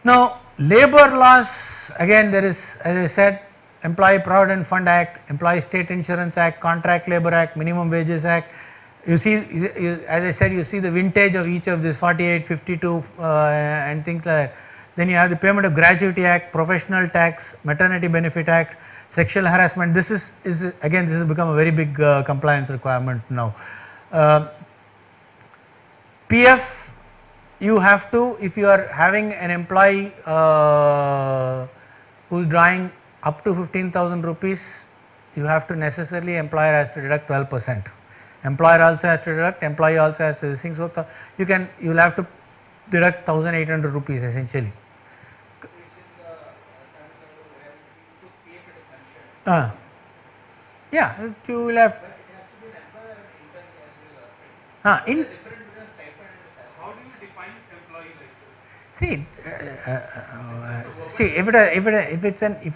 Now labor laws, again there is, as I said, Employee Provident Fund Act, Employee State Insurance Act, Contract Labor Act, Minimum Wages Act. You see, as I said, you see the vintage of each of this 48, 52 and things like that. Then you have the Payment of Gratuity Act, Professional Tax, Maternity Benefit Act, Sexual Harassment. This is again, this has become a very big compliance requirement now. PF, you have to, if you are having an employee who is drawing up to 15,000 rupees, you have to necessarily, employer has to deduct 12%. Employer also has to deduct, employee also has to think. So you will have to deduct 1,800 rupees essentially. So it's in the where you put PF at a function. Yeah, you will have. But it has to be an employer or an intern as well as right. In What is the difference between stipend and salary? How do you define employee like that? See, if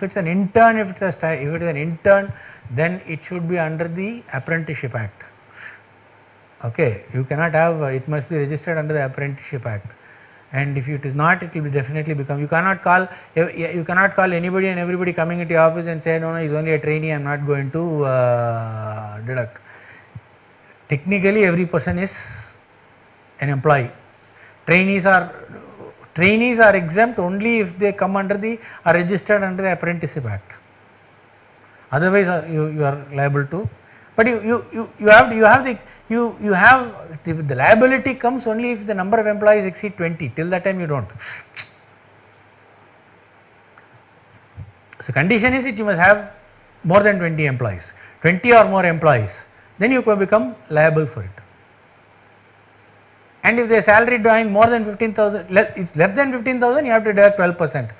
it's an intern, if it is an intern, then it should be under the Apprenticeship Act. Okay, you cannot have, it must be registered under the Apprenticeship Act. And if it is not, it will be definitely become. You cannot call anybody and everybody coming into your office and say, no, he's only a trainee, I'm not going to deduct. Technically, every person is an employee. Trainees are exempt only if they come under are registered under the Apprenticeship Act. Otherwise, you are liable to. But the liability comes only if the number of employees exceed 20. Till that time you don't. So condition is you must have more than 20 employees, 20 or more employees, then you can become liable for it. And if the salary drawing more than 15,000, it's less than 15,000, you have to deduct 12%.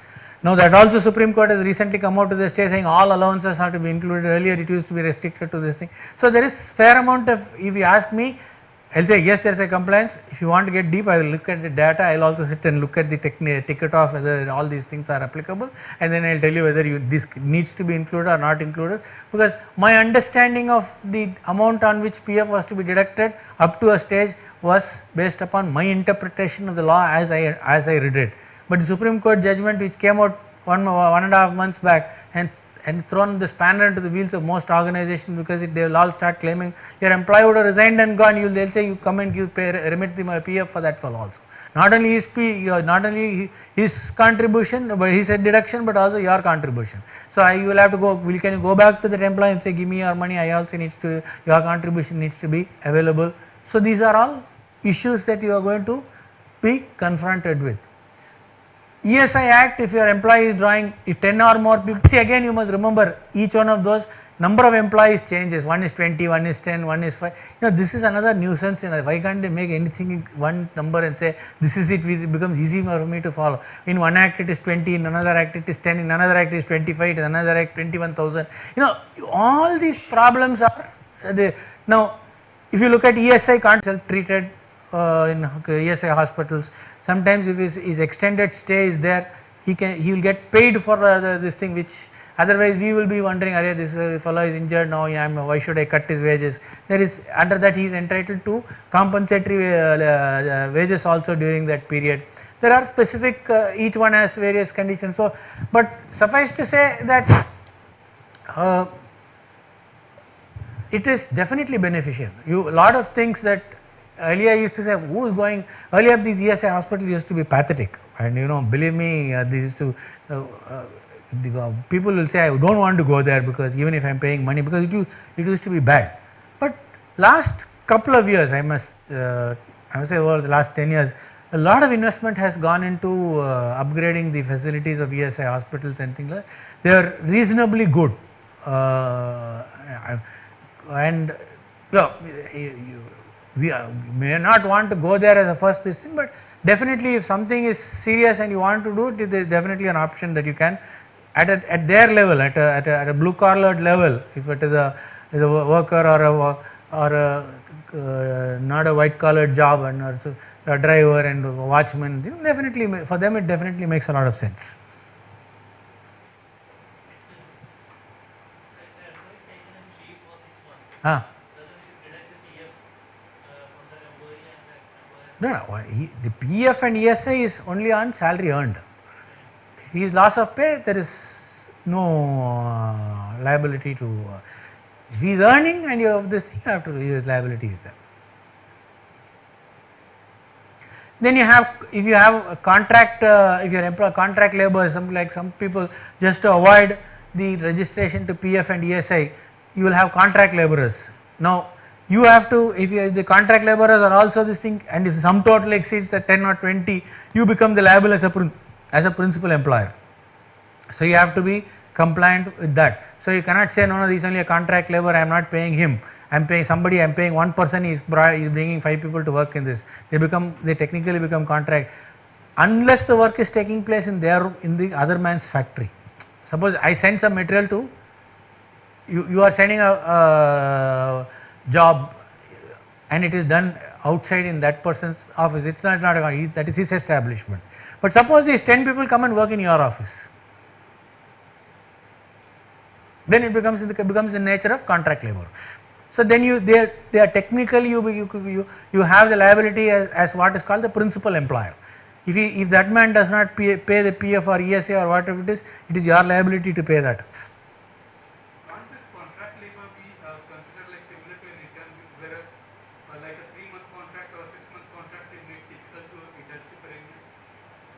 Now that also Supreme Court has recently come out to the state saying all allowances have to be included. Earlier it used to be restricted to this thing. So there is fair amount of, if you ask me, I'll say yes, there is a compliance. If you want to get deep, I will look at the data. I will also sit and look at the ticket of whether all these things are applicable, and then I will tell you whether this needs to be included or not included. Because my understanding of the amount on which PF was to be deducted up to a stage was based upon my interpretation of the law as I read it. But the Supreme Court judgment which came out 1.5 months back and thrown the spanner into the wheels of most organizations, because they will all start claiming your employee would have resigned and gone, they'll say you come and remit the PF for that fellow also. Not only his contribution, but his deduction, but also your contribution. So you will have to go. Can you go back to that employee and say, give me your money? Your contribution needs to be available. So these are all issues that you are going to be confronted with. ESI Act, if your employee is drawing, if 10 or more people, see again you must remember each one of those number of employees changes. One is 20, one is 10, one is 5. This is another nuisance. Why can't they make anything in one number and say this is it? It becomes easy for me to follow. In one act it is 20, in another act it is 10, in another act it is 25, in another act 21,000. All these problems are now. If you look at ESI, can't self-treated in ESI hospitals. Sometimes if his extended stay is there, he will get paid for this thing, which otherwise we will be wondering, this fellow is injured now, why should I cut his wages? There is, under that he is entitled to compensatory wages also during that period. There are specific, each one has various conditions. So, but suffice to say that it is definitely beneficial. A lot of things that earlier I used to say, who is going, earlier these ESI hospitals used to be pathetic, and believe me, they used to, people will say I don't want to go there because even if I am paying money, because it used to be bad. But last couple of years, I must say over the last 10 years, a lot of investment has gone into upgrading the facilities of ESI hospitals and things like that. They are reasonably good. And we may not want to go there as a first thing, but definitely if something is serious and you want to do it, there is definitely an option that you can at their level, at a blue collar level, if it is a worker or not a white collar job, and also a driver and a watchman, definitely for them it definitely makes a lot of sense. No, the PF and ESI is only on salary earned. If he is loss of pay, there is no liability to. If he is earning and you have this thing, you have to, his liability is there. Then you have, if you have a contract, if you employ contract labor, some like some people, just to avoid the registration to PF and ESI, you will have contract laborers. Now you have to, if you, the contract laborers are also this thing, and if sum total exceeds the 10 or 20, you become the liable as a principal employer. So you have to be compliant with that. So you cannot say no, this is only a contract labor, I am not paying him, I am paying somebody, I am paying one person, he is bringing 5 people to work in this. They technically become contract unless the work is taking place in the other man's factory. Suppose I send some material to you are sending a job and it is done outside in that person's office, it's not that is his establishment. But suppose these 10 people come and work in your office, then it becomes the nature of contract labor. So then they are technically you have the liability as what is called the principal employer. If that man does not pay the PF or ESA or whatever it is your liability to pay that. Can't this contract labor be considered like similar to an intern, where like a 3-month contract or 6-month contract is made typical to internship arrangement?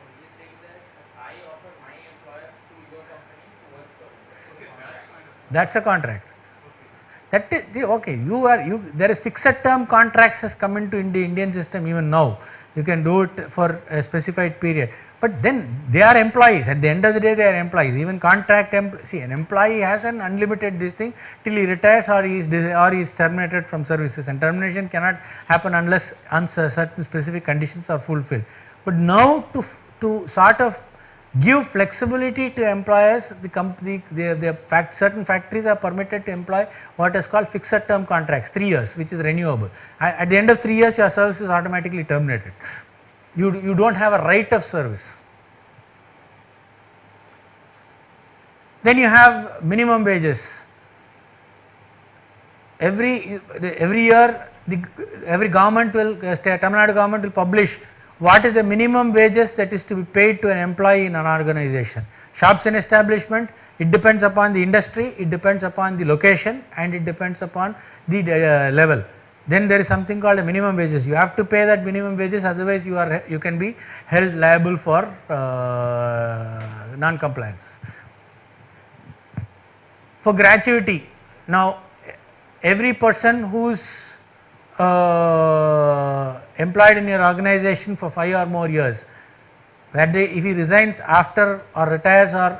So he is saying that I offer my employer to your company to work for you. Okay, that kind of. That's a contract. Okay. That is okay. There is fixed term contracts has come into Indian system even now. You can do it for a specified period, but then they are employees. At the end of the day, they are employees. Even contract see, an employee has an unlimited this thing till he retires or he is terminated from services, and termination cannot happen unless certain specific conditions are fulfilled. But now to sort of give flexibility to employers, certain factories are permitted to employ what is called fixed term contracts, 3 years, which is renewable. At the end of 3 years, your service is automatically terminated. You don't have a right of service. Then you have minimum wages. Every year, every government will, Tamil Nadu government will publish what is the minimum wages that is to be paid to an employee in an organization. Shops and establishment, it depends upon the industry, it depends upon the location, and it depends upon the level. Then there is something called a minimum wages. You have to pay that minimum wages, otherwise you can be held liable for non-compliance. For gratuity, now every person who is employed in your organization for 5 or more years, if he resigns after or retires or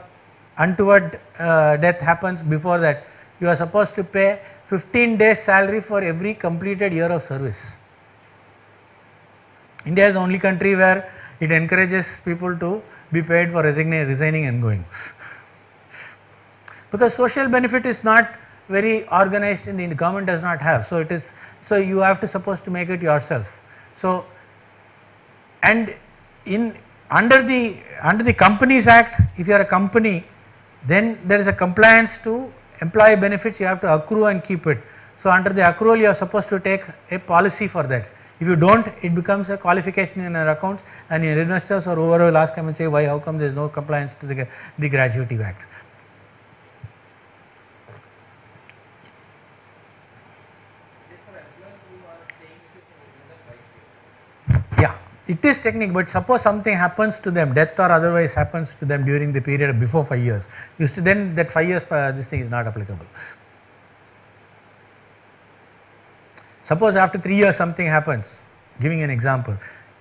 untoward death happens before that, you are supposed to pay 15 days salary for every completed year of service. India is the only country where it encourages people to be paid for resigning and going, because social benefit is not very organized and the government does not have, so you have to supposed to make it yourself. So, and under the Companies Act, if you are a company, then there is a compliance to employee benefits, you have to accrue and keep it. So under the accrual, you are supposed to take a policy for that. If you don't, it becomes a qualification in your accounts, and your investors or whoever will ask them and say, why, how come there is no compliance to the Gratuity Act. It is for employees who are staying with you for more than 5 years. Yeah, it is technique, but suppose something happens to them, death or otherwise happens to them during the period before 5 years, then that 5 years this thing is not applicable. Suppose after 3 years something happens, giving an example,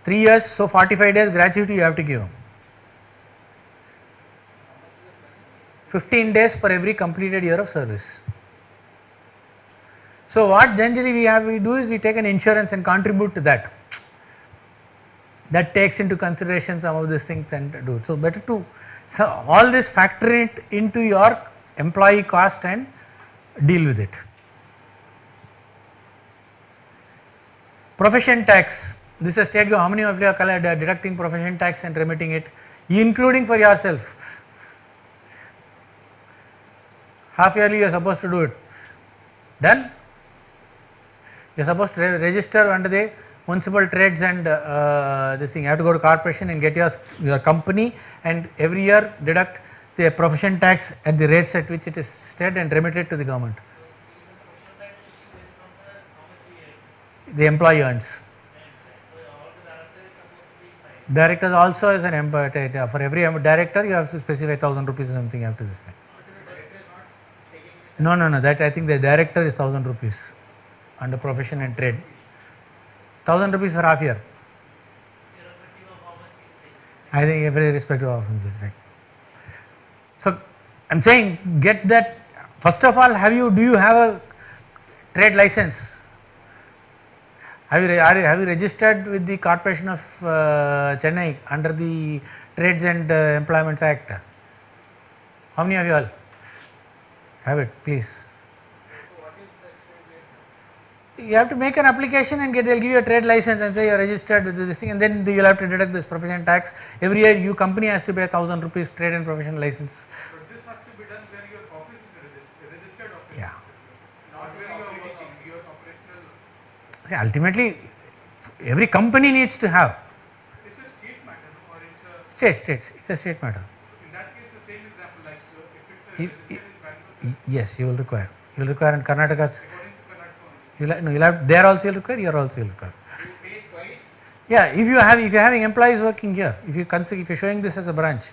3 years, so 45 days gratuity you have to give them. 15 days for every completed year of service. So what generally we do is we take an insurance and contribute to that. That takes into consideration some of these things and do it. So better to, so all this factor it into your employee cost and deal with it. Profession tax. This is state government. How many of you are deducting profession tax and remitting it, including for yourself? Half yearly you are supposed to do it. Done? You are supposed to register under the municipal trades and this thing. You have to go to corporation and get your company, and every year deduct the profession tax at the rates at which it is set and remit it to the government. So even professional tax will be based on the how much we earn. The employee earns. So all the director is supposed to be fine. Directors also as an employee, for every director you have to specify 1,000 rupees or something after this thing. But the director is not taking this. No, that I think the director is 1,000 rupees under profession and trade. 1,000 rupees for half year. Irrespective of how much he is taking. I think every respective of this, right? So I'm saying get that. First of all, do you have a trade license? Have you registered with the Corporation of Chennai under the Trades and Employments Act? How many of you all have it, please? So what is the state You have to make an application and they'll give you a trade license and say you're registered with this thing, and then you'll have to deduct this profession tax. Every year your company has to pay 1,000 rupees trade and profession license. But this has to be done where your office is registered office. Yeah. Not where you are working, your operational. See, ultimately, every company needs to have. It's a state matter, no? Or it's a. It's a state matter. In that case, the same example, like if it's If- registered in Bangalore, Yes, you will require. You will require in Karnataka. according to Karnataka only. You'll have there also you'll require. Here also you'll require. You pay twice. Yeah, if you're having employees working here, if you're showing this as a branch,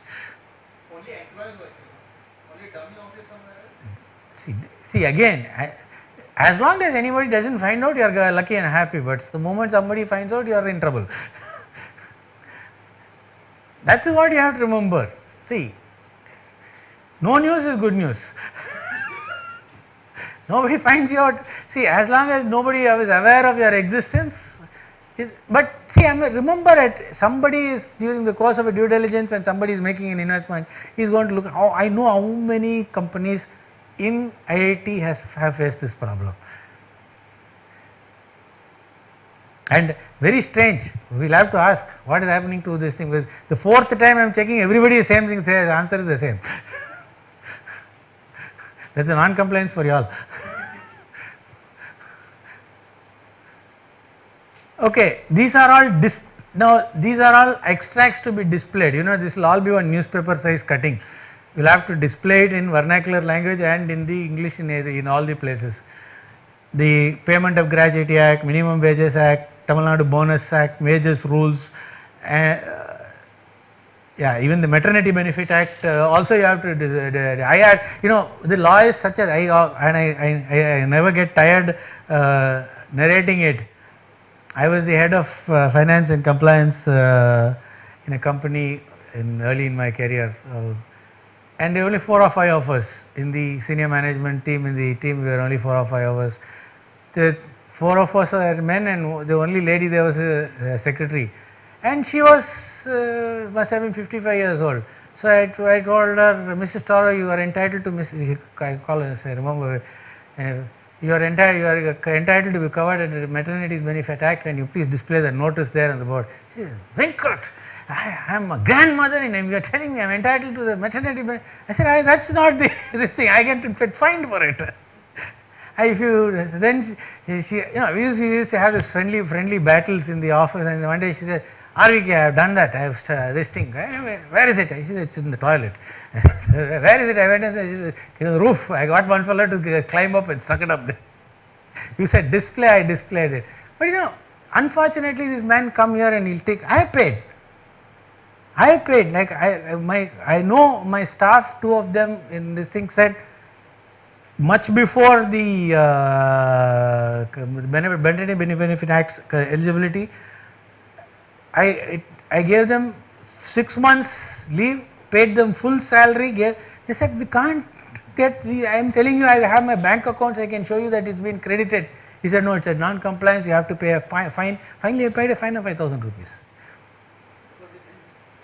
Only employees working. Only dummy office somewhere else. see again, as long as anybody doesn't find out, you're lucky and happy. But the moment somebody finds out, you're in trouble. That's what you have to remember. See, no news is good news. Nobody finds you out. See, as long as nobody is aware of your existence, but see, remember somebody is during the course of a due diligence when somebody is making an investment, he is going to look. I know how many companies in IIT have faced this problem. And very strange, we'll have to ask what is happening to this thing. The fourth time I am checking, everybody is same thing, says the answer is the same. That's a non-compliance for you all. Okay, these are all extracts to be displayed. This will all be on newspaper size cutting. We'll have to display it in vernacular language and in the English in all the places. The Payment of Gratuity Act, Minimum Wages Act, Tamil Nadu Bonus Act, Wages Rules, even the Maternity Benefit Act. Also, you have to. The law is such as I never get tired narrating it. I was the head of finance and compliance in a company early in my career, and there were only 4 or 5 of us in the senior management team. In the team, we were only 4 or 5 of us. The 4 of us are men, and the only lady there was a secretary, and she must have been 55 years old. So I told her, Mrs. Toro, you are entitled to I call her. I remember. You are entitled to be covered under the Maternity Benefit Act, and you please display the notice there on the board. She says, Venkat, I am a grandmother and you are telling me I am entitled to the maternity benefit. I said, that's not this thing, I get fined for it. We used to have this friendly battles in the office, and one day she said, RVK, I have done that, I have this thing. Where is it? She said, it's in the toilet. Where is it? I went and said, it's on the roof. I got one fellow to climb up and stuck it up there. You said display, I displayed it. But unfortunately this man come here and he'll take, I paid. Like I know my staff, 2 of them in this thing said, much before the Maternity Benefit Act eligibility, I gave them 6 months leave, paid them full salary. They said, we can't get I am telling you, I have my bank accounts, I can show you that it's been credited. He said, no, it's a non-compliance, you have to pay a fine. Finally, I paid a fine of 5,000 rupees.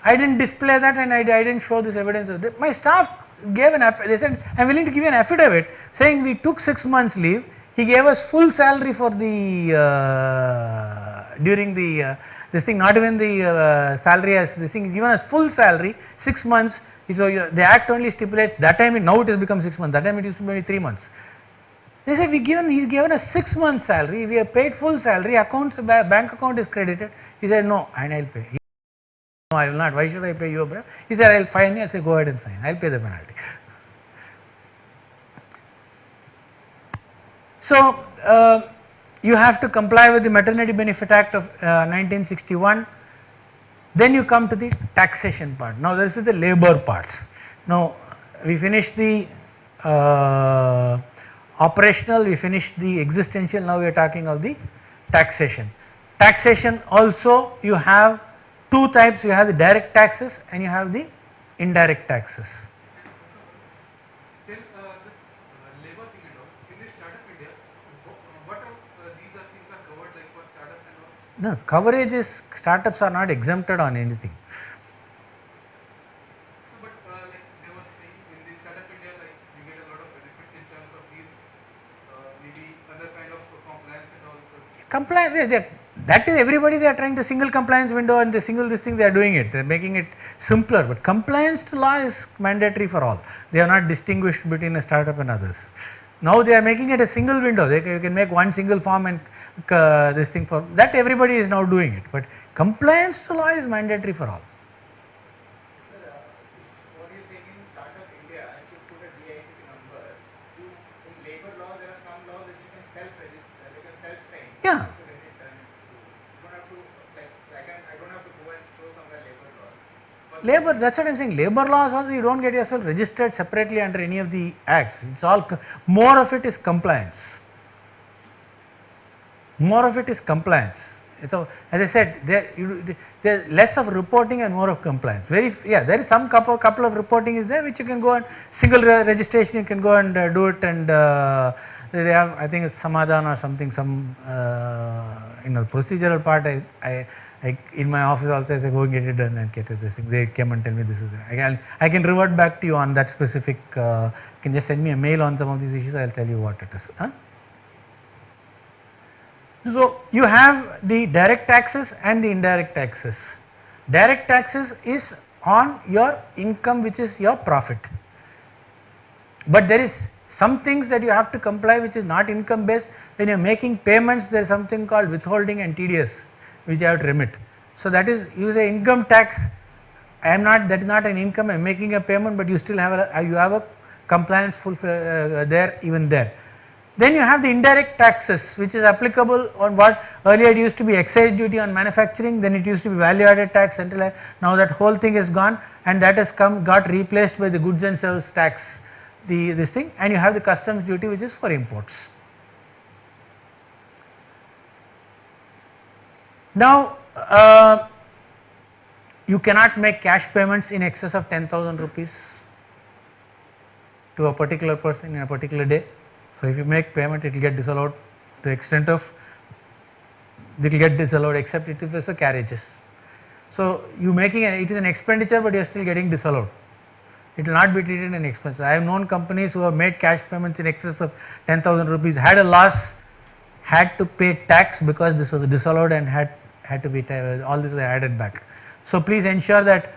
I didn't display that, and I didn't show this evidence. My staff gave they said, I'm willing to give you an affidavit saying we took 6 months leave. He gave us full salary for the during the this thing, not even the salary as this thing, given us full salary, 6 months. So the act only stipulates that time. Now it has become 6 months. That time it used to be only 3 months. They said he's given us 6 months salary, we have paid full salary, bank account is credited. He said no, and I'll pay. No, I will not. Why should I pay you? He said I'll fine you. I said go ahead and fine. I'll pay the penalty. So you have to comply with the Maternity Benefit Act of 1961. Then you come to the taxation part. Now this is the labor part. Now we finished the operational, we finished the existential, now we are talking of the taxation. Taxation also you have two types, you have the direct taxes and you have the indirect taxes. Then this labor thing and all, in this startup India, what are these are things are covered like for startup and all? No, coverage is, startups are not exempted on anything. No, but like they were saying in the startup India, like you get a lot of benefits in terms of these maybe other kind of compliance and also. Compliance, that is everybody, they are trying to single compliance window and the single this thing, they are doing it, they are making it simpler, but compliance to law is mandatory for all. They are not distinguished between a startup and others. Now they are making it a single window, you can make one single form and this thing for that, everybody is now doing it, but compliance to law is mandatory for all. Sir, what you're saying in Startup India, I should put a DIT number. In labor law, there are some laws that you can self-register, like a self-sign. Yeah. I don't have to go and show somewhere labor laws. But Labor, that's what I am saying, labor laws also you don't get yourself registered separately under any of the acts, it's all, more of it is compliance. More of it is compliance. So as I said, there less of reporting and more of compliance. There is some couple of reporting is there which you can go and single registration you can go and do it, and they have, I think it's Samadhan or something, some procedural part. I in my office also I say go and get it done and get this thing. They came and tell me this is it. I can revert back to you on that specific. You can just send me a mail on some of these issues. I'll tell you what it is. Huh? So you have the direct taxes and the indirect taxes. Direct taxes is on your income, which is your profit. But there is some things that you have to comply which is not income based. When you are making payments, there is something called withholding and TDS which you have to remit. So that is, you say income tax, that is not an income, I am making a payment, but you still have a compliance there, even there. Then you have the indirect taxes which is applicable on what earlier it used to be excise duty on manufacturing, then it used to be value added tax, centralized. Now that whole thing is gone and that has got replaced by the goods and service tax, this thing, and you have the customs duty which is for imports. Now you cannot make cash payments in excess of 10,000 rupees to a particular person in a particular day. So if you make payment, it will get disallowed to the extent of, it will get disallowed except it is a carriages. So you making it is an expenditure, but you are still getting disallowed. It will not be treated an expense. I have known companies who have made cash payments in excess of 10,000 rupees, had a loss, had to pay tax because this was disallowed and had to be, all this was added back. So please ensure that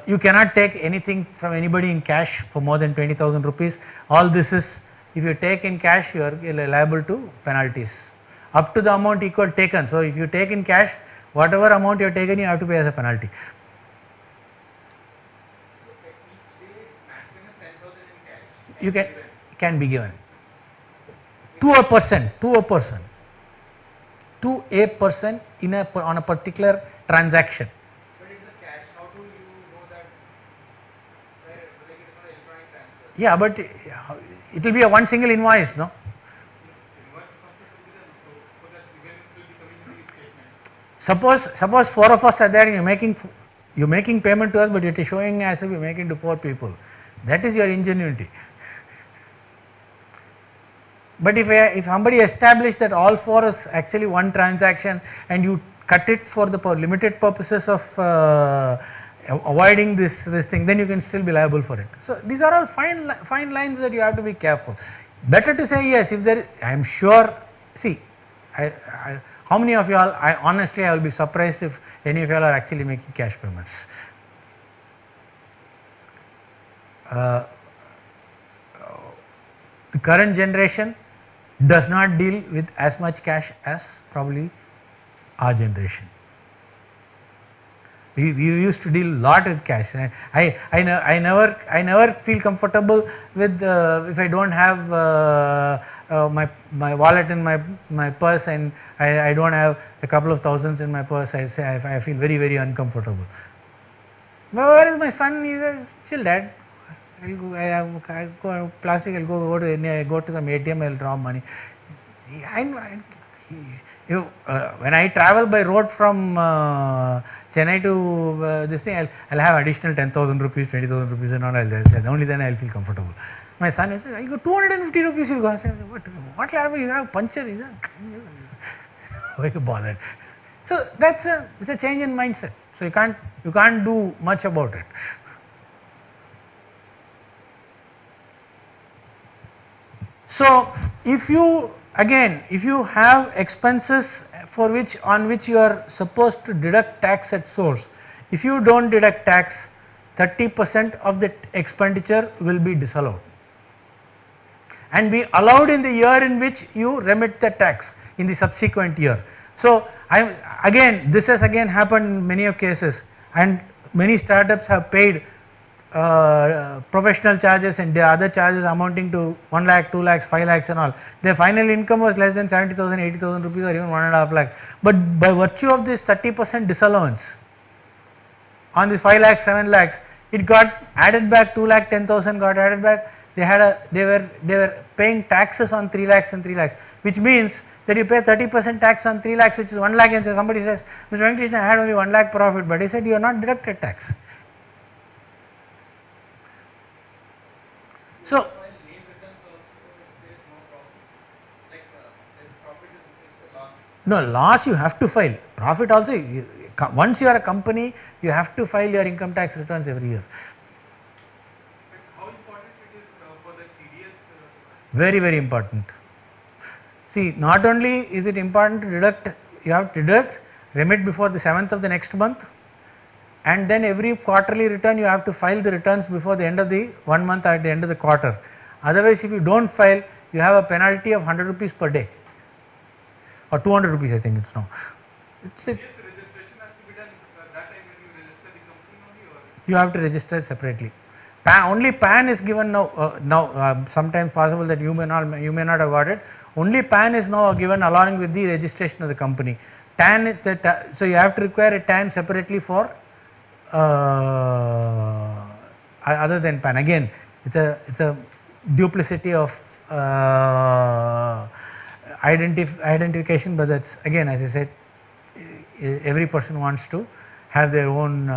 you cannot take anything from anybody in cash for more than 20,000 rupees. All this is, if you take in cash, you are liable to penalties up to the amount equal taken. So if you take in cash, whatever amount you have taken, you have to pay as a penalty. So each day, maximum 10,000 in cash. You can be given to a person in on a particular transaction. But it's a cash. How do you know that? Like it's not electronic transfer. Yeah, but it will be a one single invoice, no? Invoice something will be done, so that when it will be coming in the statement. Suppose 4 of us are there and you're making payment to us, but it is showing as if you're making to 4 people. That is your ingenuity. But if somebody established that all 4 is actually one transaction and you cut it for the limited purposes of avoiding this thing, then you can still be liable for it. So these are all fine lines that you have to be careful. Better to say yes if there. I am sure. See, how many of you all? Honestly, I will be surprised if any of you all are actually making cash payments. The current generation does not deal with as much cash as probably our generation. We used to deal a lot with cash. I never feel comfortable with if I don't have my wallet in my purse, and I don't have a couple of thousands in my purse. I feel very uncomfortable. Where is my son? He's chill, dad. I'll go plastic. I'll go to some ATM. I'll draw money. When I travel by road from Chennai to this thing, I'll have additional 10,000 rupees, 20,000 rupees, and all. Only then I'll feel comfortable. My son says, "I go 250 rupees." You go. I say, what happened? You have puncture? Why are you bothered? So it's a change in mindset. So you can't do much about it. So if you have expenses on which you are supposed to deduct tax at source, if you don't deduct tax, 30% of the expenditure will be disallowed and be allowed in the year in which you remit the tax in the subsequent year. So this has again happened in many of cases, and many startups have paid professional charges and the other charges amounting to 1 lakh, 2 lakhs, 5 lakhs and all. Their final income was less than 70,000, 80,000 rupees or even 1.5 lakh. But by virtue of this 30% disallowance on this 5 lakhs, 7 lakhs, it got added back. 2 lakh 10,000 got added back. They were paying taxes on 3 lakhs and 3 lakhs, which means that you pay 30% tax on 3 lakhs, which is 1 lakh, and so somebody says, Mr. Venkatesh, I had only 1 lakh profit, but he said you are not deducted tax. So no, loss you have to file. Profit also, once you are a company, you have to file your income tax returns every year. But how important it is for the TDS? Very important. See, not only is it important to deduct, you have to deduct, remit before the 7th of the next month, and then every quarterly return you have to file the returns before the end of the 1 month or at the end of the quarter. Otherwise, if you don't file, you have a penalty of 100 rupees per day or 200 rupees, I think it's now. Yes, registration has to be done that time when you register the company only, or You have to register separately. Only PAN is given now. Sometimes possible that you may not have got it. Only PAN is now given along with the registration of the company. TAN so you have to require a TAN separately for other than PAN. Again, it's a duplicity of identification, but that's again, as I said, every person wants to have their own.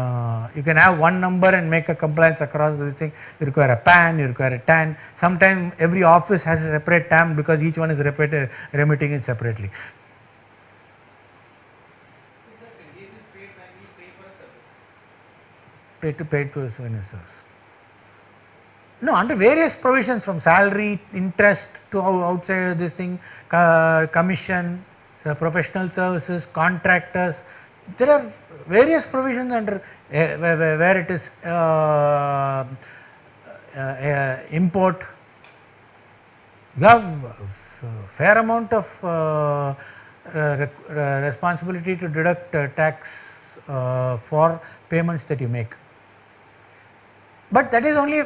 You can have one number and make a compliance across this thing. You require a PAN, you require a TAN. Sometimes every office has a separate TAN because each one is remitting it separately. So sir, TDS is paid when we pay for a service. Paid to a service. No, under various provisions from salary, interest to outside this thing, commission, so professional services, contractors. There are various provisions under where it is import. You have fair amount of responsibility to deduct tax for payments that you make. But that is only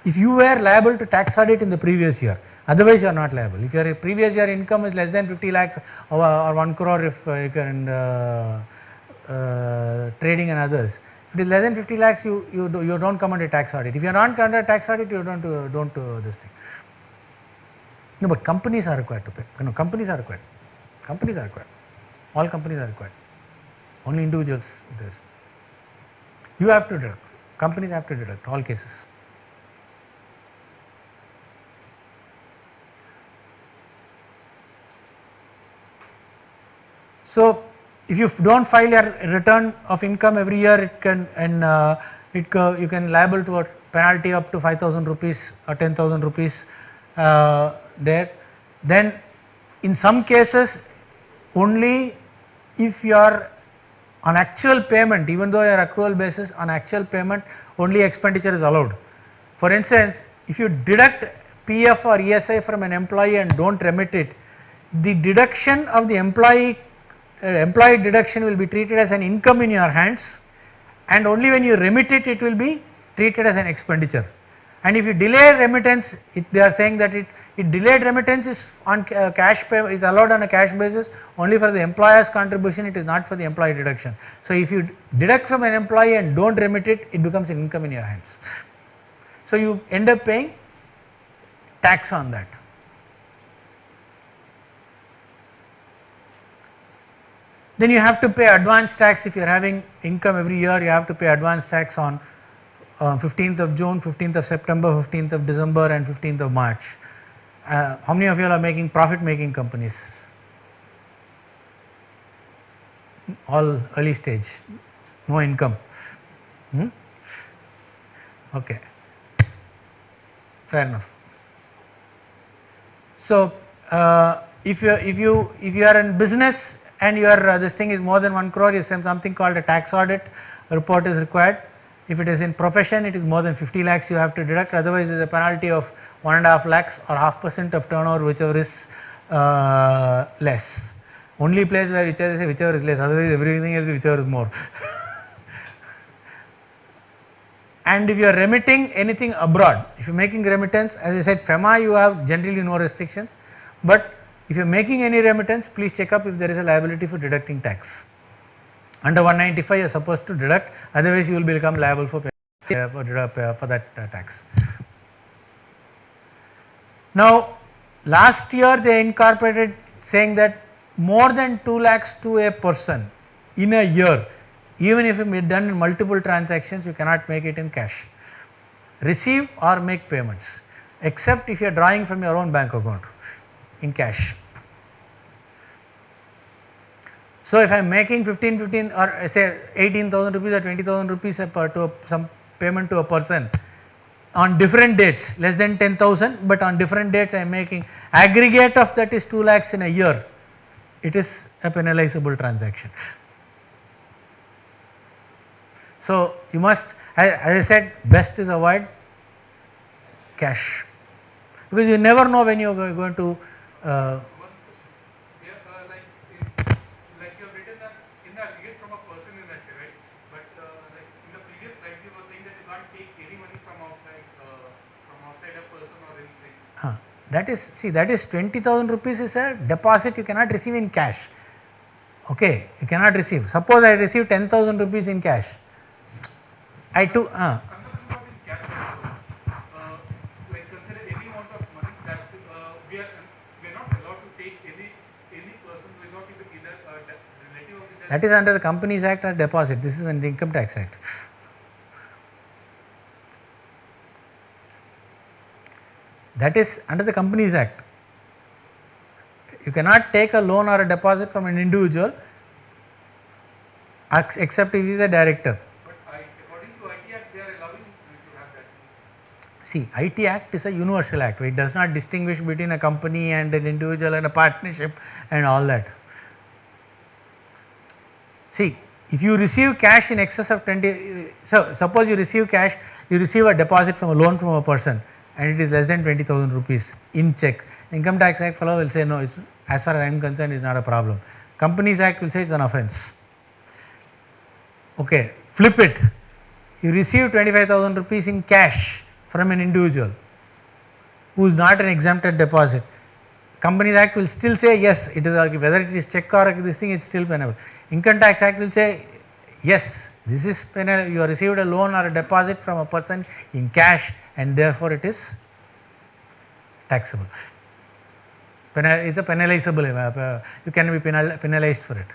if you were liable to tax audit in the previous year. Otherwise, you are not liable. If your previous year income is less than 50 lakhs or 1 crore, if you are in trading and others, if it is less than 50 lakhs, you don't come under tax audit. If you are not under tax audit, you don't do this thing. No, but companies are required to pay. No, companies are required. Companies are required. All companies are required. Only individuals. You have to deduct. Companies have to deduct all cases. So if you don't file your return of income every year, it can you can liable to a penalty up to 5,000 rupees or 10,000 rupees there. Then in some cases only if you are on actual payment, even though you are accrual basis, on actual payment only expenditure is allowed. For instance, if you deduct PF or ESI from an employee and don't remit it, the deduction of the employee deduction will be treated as an income in your hands, and only when you remit it, it will be treated as an expenditure. And if you delay remittance, they are saying that it delayed remittance is on cash pay, is allowed on a cash basis only for the employer's contribution, it is not for the employee deduction. So if you deduct from an employee and don't remit it, it becomes an income in your hands. So you end up paying tax on that. Then you have to pay advance tax. If you are having income every year, you have to pay advance tax on 15th of June, 15th of September, 15th of December and 15th of March. How many of you are making profit making companies? All early stage, no income. Okay, fair enough. So if you are in business and your this thing is more than 1 crore, you send something called a tax audit report is required. If it is in profession, it is more than 50 lakhs you have to deduct, otherwise there is a penalty of 1.5 lakhs or 0.5% of turnover, whichever is less. Only place where whichever is less, otherwise everything else whichever is more. And if you are remitting anything abroad, if you are making remittance, as I said, FEMA you have generally no restrictions, but if you are making any remittance, please check up if there is a liability for deducting tax. Under 195 you are supposed to deduct, otherwise you will become liable for that tax. Now last year they incorporated saying that more than 2 lakhs to a person in a year, even if it is done in multiple transactions, you cannot make it in cash. Receive or make payments, except if you are drawing from your own bank account in cash. So if I am making 15 or say 18,000 rupees or 20,000 rupees to some payment to a person on different dates, less than 10,000, but on different dates I am making, aggregate of that is 2 lakhs in a year, it is a penalizable transaction. So you must, as I said, best is avoid cash, because you never know when you are going to One question. Yeah, like you have written that in the aggregate from a person in that way, right? But like in the previous slide, you were saying that you can't take any money from outside a person or anything. that is, see, that is 20,000 rupees is a deposit you cannot receive in cash. Okay, you cannot receive. Suppose I receive 10,000 rupees in cash. I too. I'm talking about in cash also. Like consider any amount of money that we are not allowed to take any person who is not either relative of the That is under the Companies Act or deposit. This is under the Income Tax Act. That is under the Companies Act. You cannot take a loan or a deposit from an individual except if he is a director. But according to IT Act, they are allowing you to have that. See, IT Act is a universal act. It does not distinguish between a company and an individual and a partnership and all that. See, if you receive cash in excess of 20, so suppose you receive cash, you receive a deposit from a loan from a person and it is less than 20,000 rupees in check. Income Tax Act fellow will say no, it's, as far as I am concerned, it's not a problem. Companies Act will say it's an offence. Okay, flip it. You receive 25,000 rupees in cash from an individual who is not an exempted deposit. Companies Act will still say yes, it is, whether it is check or this thing, it's still penable. Income Tax Act will say yes, this is penal, you have received a loan or a deposit from a person in cash and therefore it is taxable. It's a penalizable, you can be penalized for it.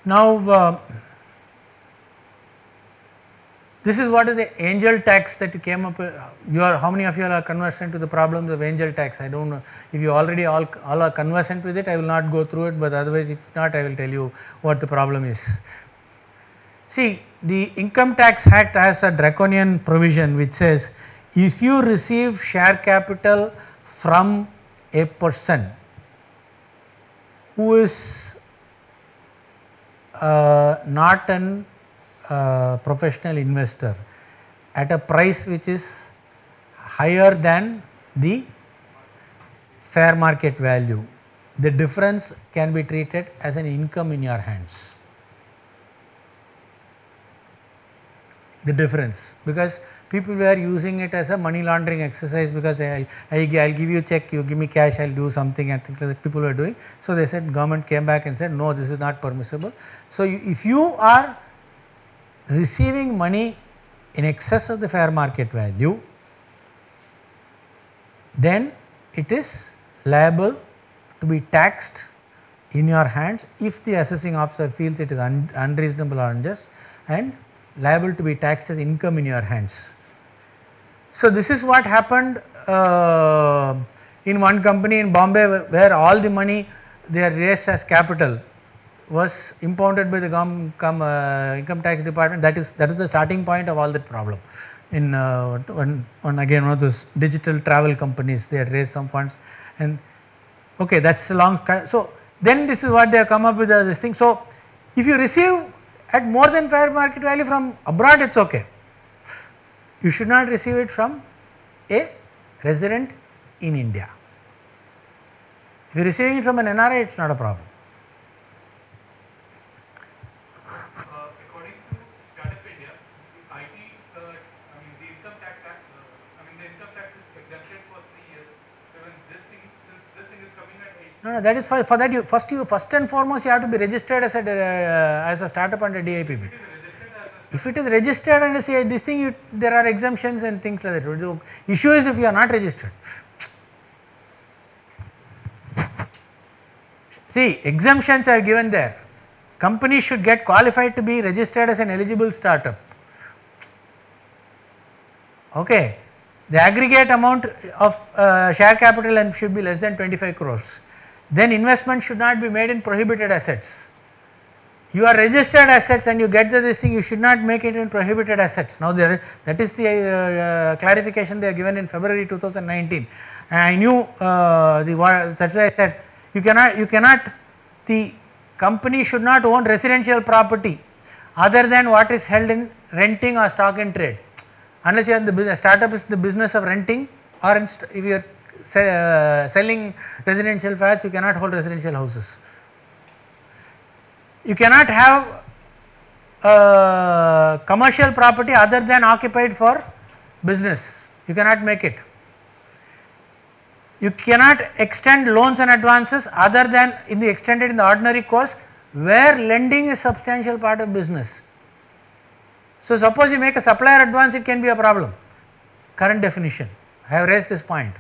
Now this is what is the angel tax that you came up with. How many of you are conversant to the problems of angel tax? I don't know if you already all are conversant with it. I will not go through it, but otherwise if not, I will tell you what the problem is. See, the Income Tax Act has a draconian provision which says if you receive share capital from a person, who is not an professional investor at a price which is higher than the fair market value, the difference can be treated as an income in your hands. The difference, because people were using it as a money laundering exercise, because I'll give you a check, you give me cash, I'll do something, and things like that people were doing. So they said, government came back and said, no, this is not permissible. So if you are receiving money in excess of the fair market value, then it is liable to be taxed in your hands if the assessing officer feels it is unreasonable or unjust, and liable to be taxed as income in your hands. So this is what happened in one company in Bombay, where all the money they are raised as capital was impounded by the income tax department. That is the starting point of all that problem. In one of those digital travel companies, they had raised some funds, and okay, that's a long. So then this is what they have come up with this thing. So if you receive at more than fair market value from abroad, it's okay. You should not receive it from a resident in India. If you are receiving it from an NRI, it's not a problem. According to Startup India, the IT, the Income Tax Act, the income tax is exempted for 3 years. So when since this thing is coming at 8. No, that is for that you first and foremost you have to be registered as a startup under DIPB. If it is registered and say this thing, there are exemptions and things like that. The issue is if you are not registered. See, exemptions are given there. Companies should get qualified to be registered as an eligible startup. Okay, the aggregate amount of share capital and should be less than 25 crores. Then investment should not be made in prohibited assets. You are registered assets and you get this thing, you should not make it in prohibited assets. Now that is the clarification they are given in February 2019. And I knew that's why I said you cannot, the company should not own residential property other than what is held in renting or stock in trade. Unless you are in the business, startup is the business of renting, or if you are selling residential flats, you cannot hold residential houses. You cannot have commercial property other than occupied for business. You cannot make it. You cannot extend loans and advances other than extended in the ordinary course where lending is substantial part of business. So suppose you make a supplier advance, it can be a problem. Current definition. I have raised this point.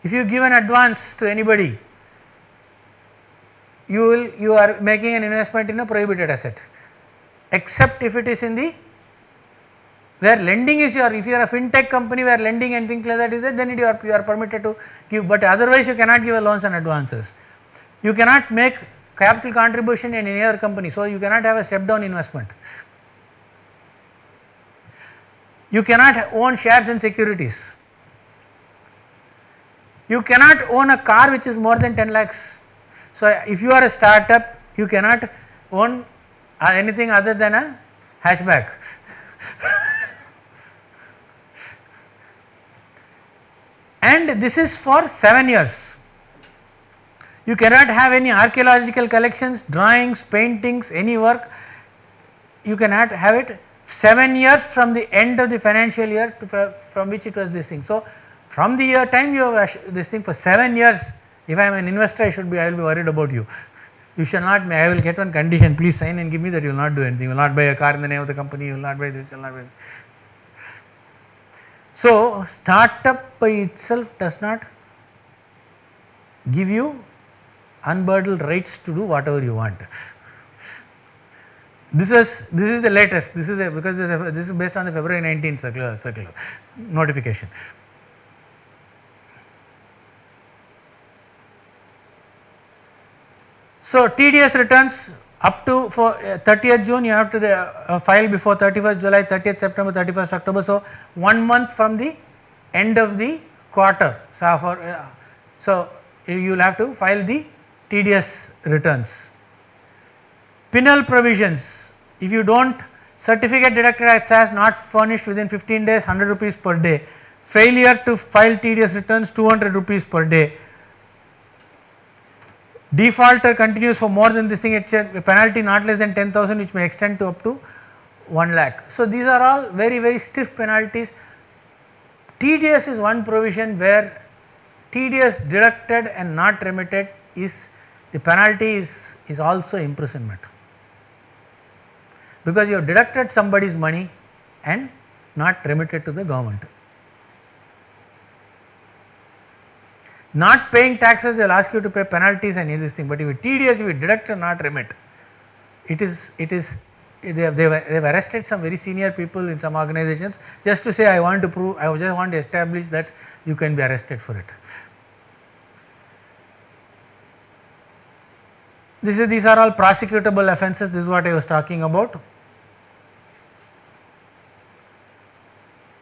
If you give an advance to anybody, you are making an investment in a prohibited asset, except if it is in the where lending is if you are a fintech company where lending and things like that is there, then you are permitted to give, but otherwise you cannot give a loans and advances. You cannot make capital contribution in any other company, so you cannot have a step down investment. You cannot own shares in securities. You cannot own a car which is more than 10 lakhs. So if you are a startup, you cannot own anything other than a hatchback. And this is for 7 years. You cannot have any archaeological collections, drawings, paintings, any work. You cannot have it 7 years from the end of the financial year from which it was this thing. So from the year time you have this thing for 7 years. If I am an investor, I will be worried about you. You shall not, I will get one condition, please sign and give me that you will not do anything. You will not buy a car in the name of the company, you will not buy this, you will not buy this. So startup by itself does not give you unbridled rights to do whatever you want. This is the latest. This is based on the February 19th circular notification. So TDS returns up to for 30th June, you have to file before 31st July, 30th September, 31st October. So 1 month from the end of the quarter. So you will have to file the TDS returns. Penal provisions, if you do not certificate deducted as SAS not furnished within 15 days 100 rupees per day, failure to file TDS returns 200 rupees per day, defaulter continues for more than this thing, it's a penalty not less than 10,000 which may extend to up to 1 lakh. So, these are all very stiff penalties. TDS is one provision where TDS deducted and not remitted is the penalty is also imprisonment, because you have deducted somebody's money and not remitted to the government. Not paying taxes, they will ask you to pay penalties and this thing, but if you TDS, if you deduct and not remit, they have arrested some very senior people in some organizations just to say I want to prove, I just want to establish that you can be arrested for it. These are all prosecutable offences, this is what I was talking about.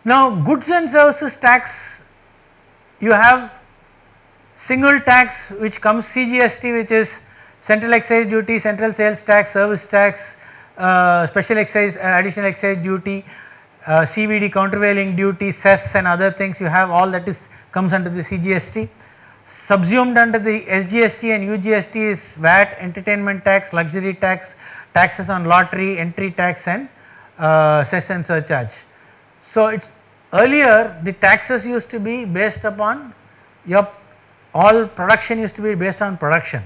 Now, goods and services tax, you have single tax which comes CGST, which is central excise duty, central sales tax, service tax, special excise, additional excise duty, CVD, countervailing duty, cess and other things, you have all that comes under the CGST. Subsumed under the SGST and UGST is VAT, entertainment tax, luxury tax, taxes on lottery, entry tax and cess and surcharge. So, it's earlier the taxes used to be based upon all production used to be based on production.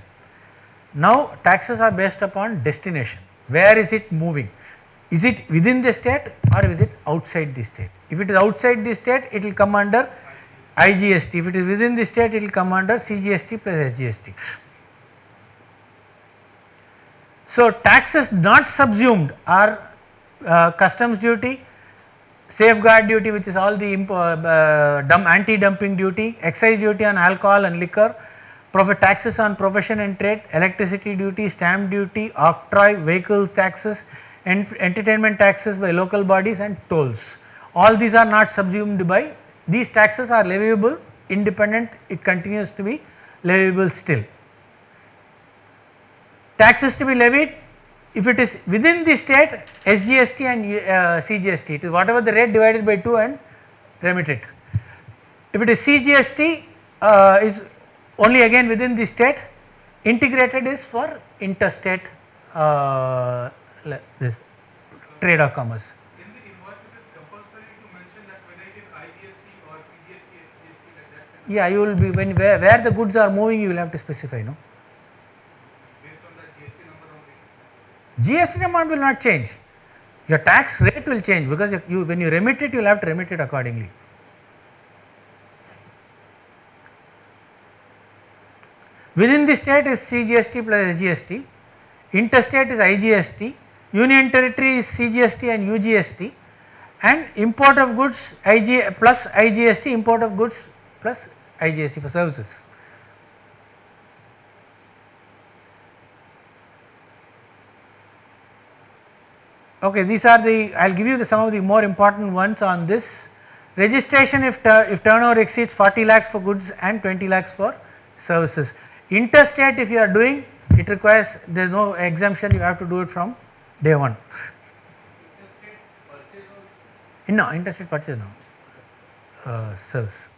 Now, taxes are based upon destination. Where is it moving? Is it within the state or is it outside the state? If it is outside the state, it will come under IGST. If it is within the state, it will come under CGST plus SGST. So, taxes not subsumed are customs duty, safeguard duty, which is all the anti-dumping duty, excise duty on alcohol and liquor, taxes on profession and trade, electricity duty, stamp duty, octroi, vehicle taxes, entertainment taxes by local bodies and tolls. All these are not subsumed by, these taxes are leviable independent, it continues to be leviable still. Taxes to be levied, if it is within the state, SGST and CGST, it is whatever the rate divided by 2 and remit it. If it is CGST, is only again within the state, integrated is for interstate this trade or commerce. In the invoice, it is compulsory to mention that whether it is IGST or CGST, SGST like that. Yeah, you will be where the goods are moving, you will have to specify, no. Based on that GST number only. GST amount will not change. Your tax rate will change because when you remit it, you will have to remit it accordingly. Within the state is CGST plus SGST, interstate is IGST, union territory is CGST and UGST, and import of goods plus IGST, import of goods plus IGST for services. Okay, these are I will give you some of the more important ones on this. Registration if turnover exceeds 40 lakhs for goods and 20 lakhs for services. Interstate, if you are doing, it requires, there is no exemption, you have to do it from day one. Interstate purchase also? No, interstate purchase no. Service.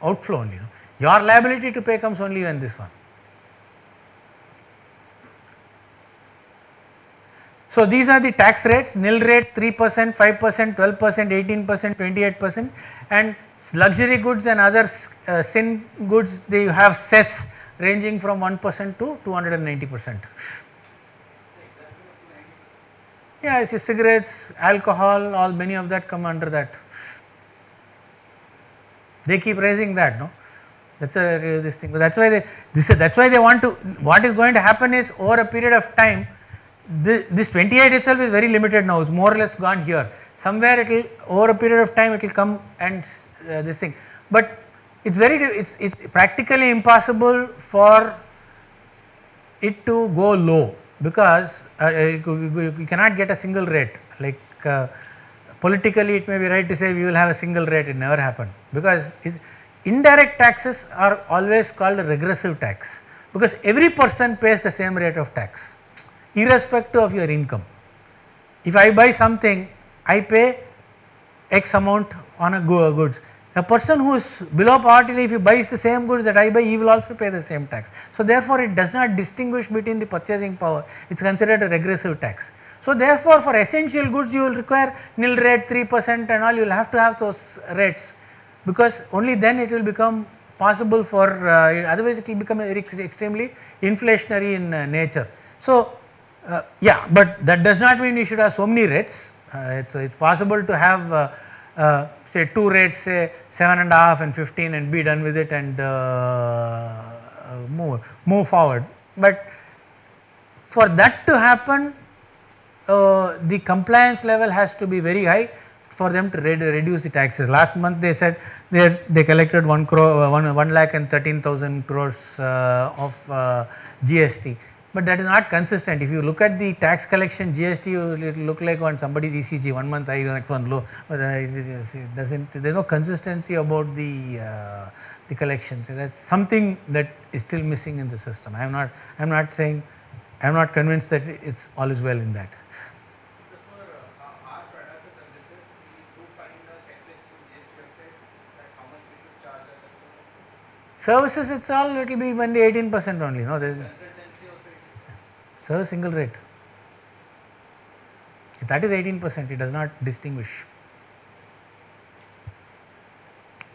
Outflow only. No? Your liability to pay comes only when this one. So, these are the tax rates: nil rate 3%, 5%, 12%, 18%, 28%, and luxury goods and other sin goods, they have cess ranging from 1% to 290%. Yeah, it's cigarettes, alcohol, all many of that come under that. They keep raising that, no. That's this thing. But that's why that's why they want to. What is going to happen is over a period of time, this 28 itself is very limited now. It's more or less gone here. Somewhere it will, over a period of time, it will come and this thing. But it's it's practically impossible for it to go low, because you cannot get a single rate. Like politically, it may be right to say we will have a single rate. It never happened, because indirect taxes are always called regressive tax, because every person pays the same rate of tax irrespective of your income. If I buy something, I pay X amount on a goods. A person who is below poverty, if he buys the same goods that I buy, he will also pay the same tax. So therefore, it does not distinguish between the purchasing power. It is considered a regressive tax. So therefore, for essential goods, you will require nil rate, 3% and all. You will have to have those rates, because only then it will become possible for. Otherwise, it will become extremely inflationary in nature. So yeah, but that does not mean you should have so many rates. It's possible to have say 2 rates, say 7.5 and 15, and be done with it, and move forward. But for that to happen, the compliance level has to be very high for them to reduce the taxes. Last month they said they collected 1 crore, 1 lakh and 13,000 crores of GST. But that is not consistent. If you look at the tax collection GST, it will look like on somebody's ECG, 1 month high, next one low. But it doesn't. There is no consistency about the collections. That's something that is still missing in the system. I'm not saying. I'm not convinced that it's all is well in that. So for our product or services, we do find a checklist in GST website that how much we should charge our customers. Services, it's all, it will be only 18% only. No, there is Consultancy also 18%. service single rate. That is 18%. It does not distinguish.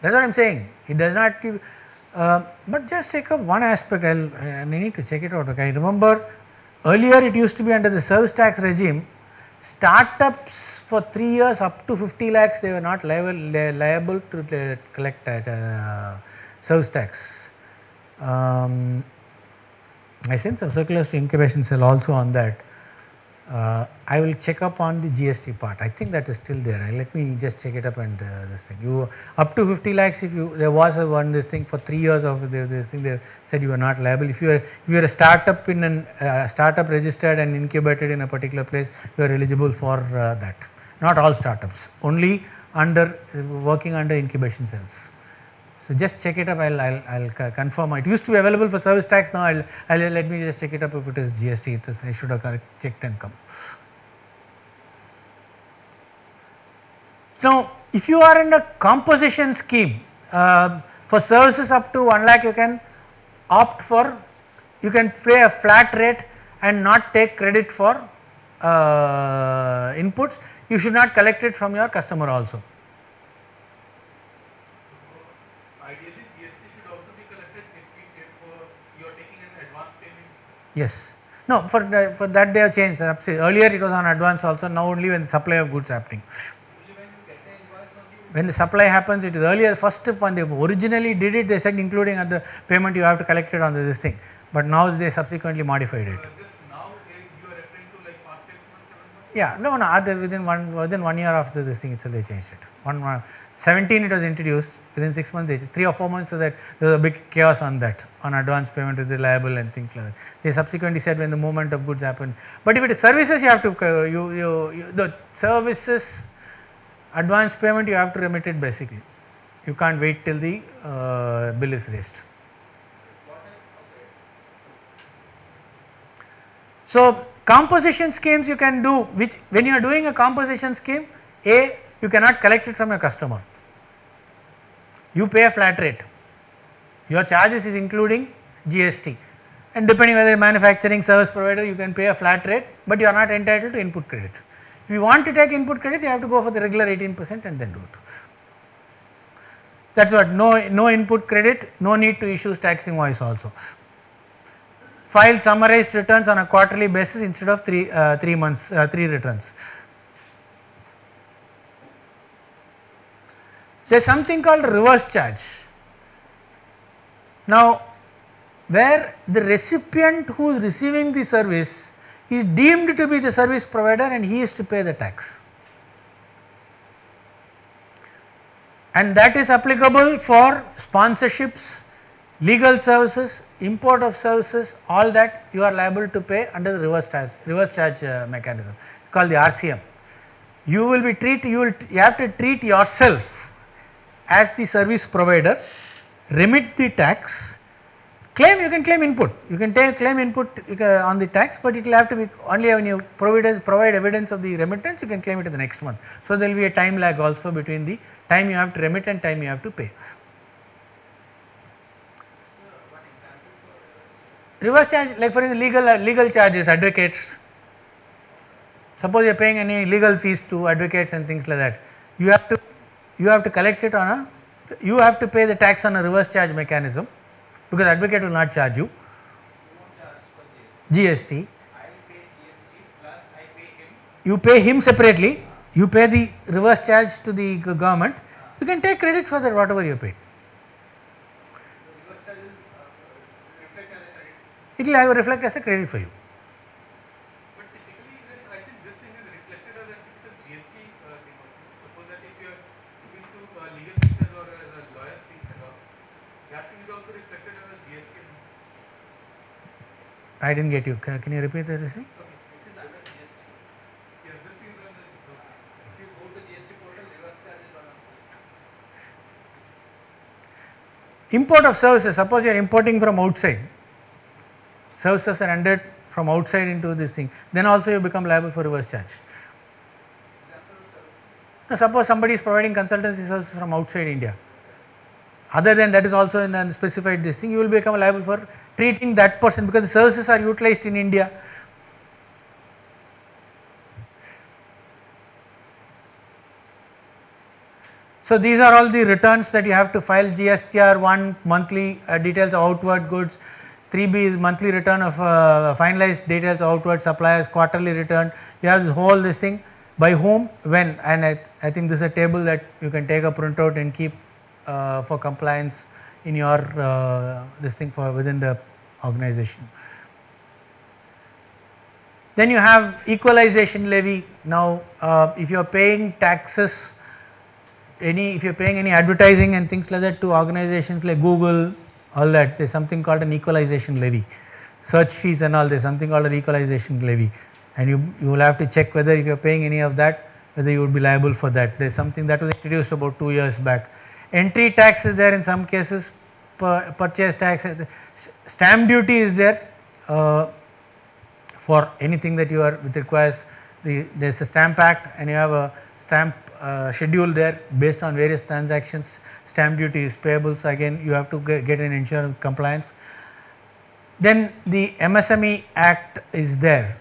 That's what I'm saying. It does not give. But just check up one aspect. I need to check it out. Okay, I remember earlier it used to be under the service tax regime. Startups for 3 years up to 50 lakhs, they were not liable to collect service tax. I sent some circulars to incubation cell also on that. I will check up on the GST part. I think that is still there. Let me just check it up and this thing. You up to 50 lakhs. If you there was a one this thing for 3 years of this thing, they said you are not liable. If you are a startup in an startup registered and incubated in a particular place, you are eligible for that. Not all startups. Only under working under incubation cells. So just check it up. I'll confirm. It used to be available for service tax. Now I'll let me just check it up if it is GST. It is, I should have checked and come. Now, if you are in a composition scheme for services up to 1 lakh, you can opt for. You can pay a flat rate and not take credit for inputs. You should not collect it from your customer also. Ideally, GST should also be collected if you are taking an advance payment. Yes. No, for that they have changed. Earlier it was on advance also. Now only when the supply of goods happening. Usually when you get the invoice only. When the supply happens, it is earlier first when they originally did it, they said including at the payment you have to collect it on this thing. But now they subsequently modified it. This now you are referring to like past 6 months, 7 months? Yeah, no, within 1 year after this thing itself they changed it. 17 it was introduced. Within 6 months, 3 or 4 months, so that there was a big chaos on that, on advance payment is liable and things like that. They subsequently said when the movement of goods happened. But if it is services, you have to the services advance payment you have to remit it basically. You can't wait till the bill is raised. So composition schemes you can do, which when you are doing a composition scheme, you cannot collect it from your customer. You pay a flat rate. Your charges is including GST, and depending whether manufacturing service provider, you can pay a flat rate, but you are not entitled to input credit. If you want to take input credit, you have to go for the regular 18% and then do it. That's what, no input credit, no need to issue tax invoice also. File summarized returns on a quarterly basis instead of 3 returns. There is something called reverse charge. Now, where the recipient who is receiving the service is deemed to be the service provider and he is to pay the tax. And that is applicable for sponsorships, legal services, import of services, all that you are liable to pay under the reverse charge mechanism called the RCM. You have to treat yourself as the service provider remit the tax, claim, you can claim input, you can take claim input on the tax, but it will have to be only when you provide evidence of the remittance, you can claim it in the next month. So there will be a time lag also between the time you have to remit and time you have to pay. One example for reverse. Reverse charge, like for example legal charges, advocates. Suppose you are paying any legal fees to advocates and things like that, you have to collect it on a, you have to pay the tax on a reverse charge mechanism, because advocate will not charge you You won't charge for GST. GST. I will pay GST plus I pay him. You pay him separately, you pay the reverse charge to the government, you can take credit for that whatever you paid. So reverse charge will reflect as a credit. It will reflect as a credit for you. But typically, then I think this thing is reflected as a typical GST thing also. Suppose that if you are giving to legal fees or as a lawyer fees and all, that thing is also reflected as a GST amount. I didn't get you. Can you repeat that? This Okay. is under GST. Yeah, this is on the okay. If you go to GST portal, reverse charge is one of this. Import of services. Suppose you are importing from outside. Services are rendered from outside into this thing. Then also you become liable for reverse charge. Example of services. Now suppose somebody is providing consultancy services from outside India. Other than that is also in a specified this thing, you will become liable for treating that person, because the services are utilized in India. So these are all the returns that you have to file. GSTR 1 monthly details of outward goods, 3B is monthly return of finalized details of outward suppliers, quarterly return. You have this thing, by whom, when, and I think this is a table that you can take a printout and keep for compliance in your this thing for within the organization. Then you have equalization levy. Now if you are paying taxes, if you are paying any advertising and things like that to organizations like Google, all that, there is something called an equalization levy. Search fees and all, there is something called an equalization levy, and you will have to check whether if you are paying any of that, whether you would be liable for that. There is something that was introduced about 2 years back. Entry tax is there in some cases, purchase tax, stamp duty is there for anything that you are, which requires there is a stamp act, and you have a stamp schedule there based on various transactions. Stamp duty is payable, so again you have to get an insurance compliance. Then the MSME Act is there.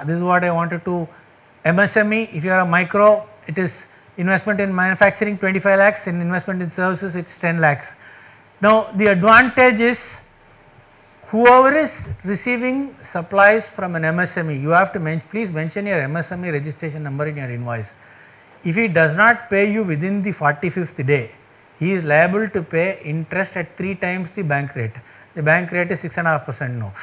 This is what I wanted to. MSME, if you are a micro, it is investment in manufacturing 25 lakhs, in investment in services it's 10 lakhs. Now the advantage is, whoever is receiving supplies from an MSME, you have to please mention your MSME registration number in your invoice. If he does not pay you within the 45th day, he is liable to pay interest at 3 times the bank rate. The bank rate is 6.5% now.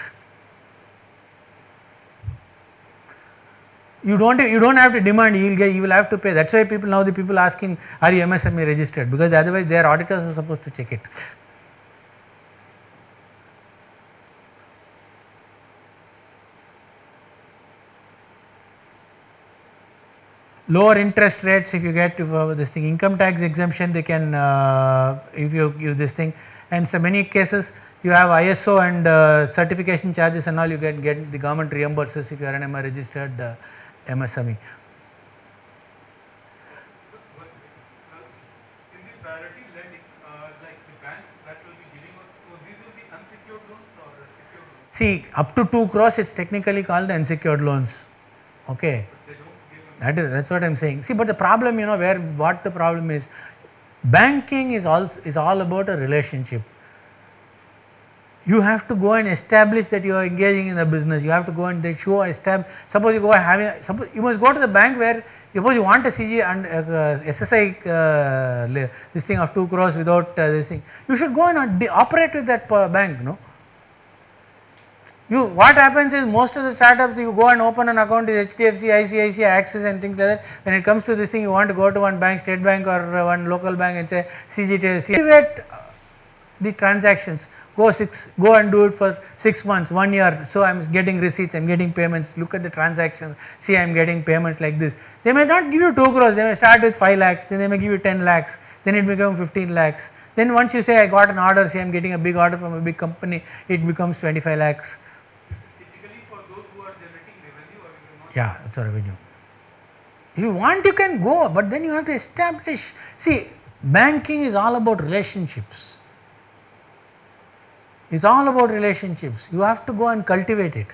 You don't have to demand, you will have to pay. That's why the people asking, are you MSME registered? Because otherwise their auditors are supposed to check it. Lower interest rates if you get this thing, income tax exemption, they can if you use this thing, and so many cases you have ISO and certification charges and all, you get the government reimburses if you are an registered MSME. So, in the priority lending, like the banks that will be giving out, so these will be unsecured loans or secured loans? See, up to 2 crores it's technically called the unsecured loans. Okay. But they don't give That's what I am saying. See, but the problem, what the problem is, banking is all about a relationship. You have to go and establish that you are engaging in the business. You have to go and suppose you go suppose you must go to the bank where suppose you want a CG and SSI this thing of 2 crores without this thing. You should go and operate with that bank, no. What happens is, most of the startups, you go and open an account with HDFC, ICICI, Axis and things like that. When it comes to this thing, you want to go to one bank, State Bank or one local bank, and say CGT, the transactions. Go and do it for 6 months, 1 year. So I am getting receipts, I am getting payments. Look at the transactions. See, I am getting payments like this. They may not give you 2 crores. They may start with 5 lakhs. Then they may give you 10 lakhs. Then it becomes 15 lakhs. Then once you say I got an order, say I am getting a big order from a big company, it becomes 25 lakhs. Typically for those who are generating revenue or you not. Yeah, it's a revenue. If you want, you can go, but then you have to establish. See, banking is all about relationships. It's all about relationships. You have to go and cultivate it.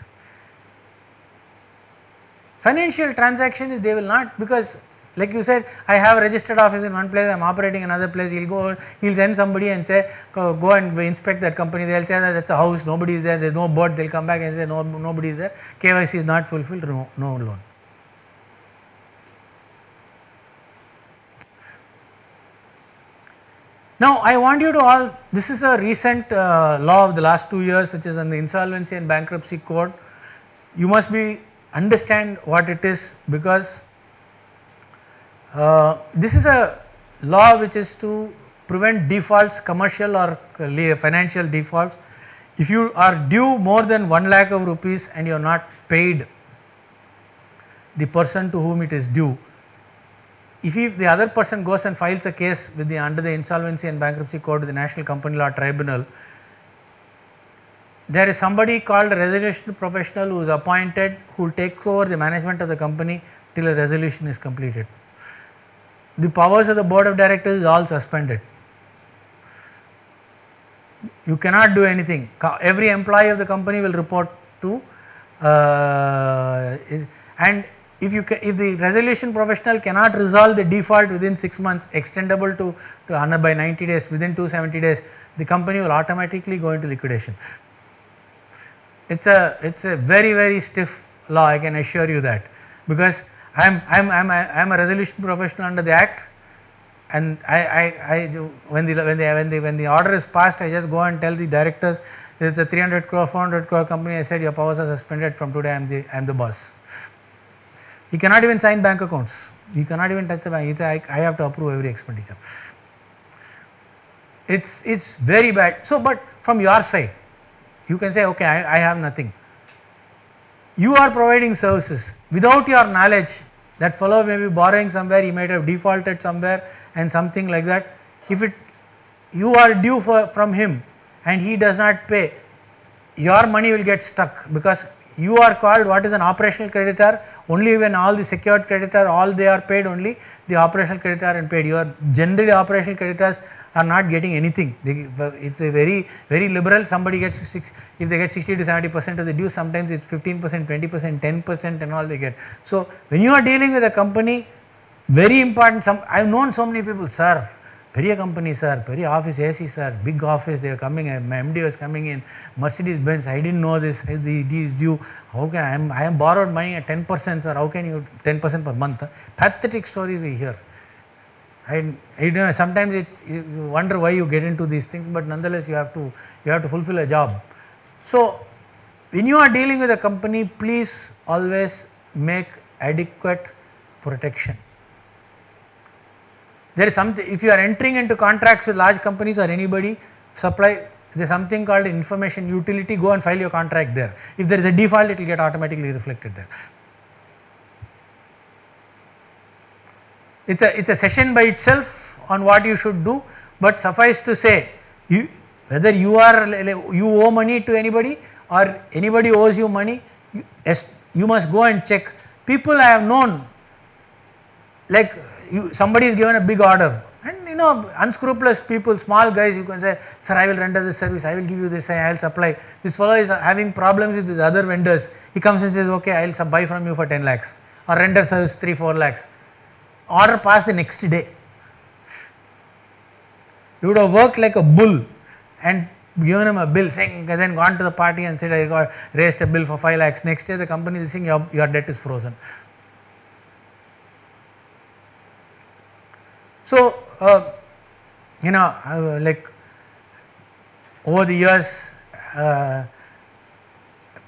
Financial transactions, they will not, because like you said, I have a registered office in one place, I am operating another place, he'll send somebody and say, go and inspect that company. They'll say that that's a house, nobody is there, there's no board. They'll come back and say no, nobody is there, KYC is not fulfilled, no loan. Now I want you to all, this is a recent law of the last 2 years, which is in the Insolvency and Bankruptcy Code. You must understand what it is, because this is a law which is to prevent defaults, commercial or financial defaults. If you are due more than 1 lakh of rupees and you are not paid the person to whom it is due, if the other person goes and files a case with under the Insolvency and Bankruptcy Code, the National Company Law Tribunal, there is somebody called a resolution professional who is appointed, who will take over the management of the company till a resolution is completed. The powers of the board of directors is all suspended. You cannot do anything. Every employee of the company will report to and if the resolution professional cannot resolve the default within 6 months, extendable to by 90 days, within 270 days, the company will automatically go into liquidation. It's a very stiff law, I can assure you that, because I'm a resolution professional under the act, and when the order is passed, I just go and tell the directors, there is a 300 crore 400 crore company, I said your powers are suspended, from today I am the boss. He cannot even sign bank accounts, he cannot even touch the bank. He said I have to approve every expenditure. It's very bad. So but from your side, you can say, okay, I have nothing. You are providing services without your knowledge. That fellow may be borrowing somewhere, he might have defaulted somewhere and something like that. If you are due from him and he does not pay, your money will get stuck, because you are called what is an operational creditor. Only when all the secured creditor, all they are paid, only the operational creditor are paid. Your generally operational creditors are not getting anything. If they very liberal, somebody gets if they get 60 to 70% of the due, sometimes it's 15%, 20%, 10% and all they get. So when you are dealing with a company, very important. I have known so many people, sir, பெரிய company sir, பெரிய office AC sir, big office, they are coming, my MD was coming in, Mercedes Benz, I didn't know this, it is due, how can I am borrowed money at 10% sir, how can you 10% per month? Pathetic stories we hear. Sometimes you wonder why you get into these things, but nonetheless you have to fulfill a job. So when you are dealing with a company, please always make adequate protection. There is something, if you are entering into contracts with large companies or anybody, there is something called information utility, go and file your contract there. If there is a default, it will get automatically reflected there. It's a session by itself on what you should do, but suffice to say, whether you owe money to anybody or anybody owes you money, you must go and check. People I have known, like somebody is given a big order, and unscrupulous people, small guys, you can say, sir, I will render this service, I will give you this, I will supply. This fellow is having problems with his other vendors. He comes and says, okay, I will buy from you for 10 lakhs or render service 3-4 lakhs. Order passed the next day. You would have worked like a bull and given him a bill, saying, then gone to the party and said, I raised a bill for 5 lakhs. Next day the company is saying your debt is frozen. So, like over the years,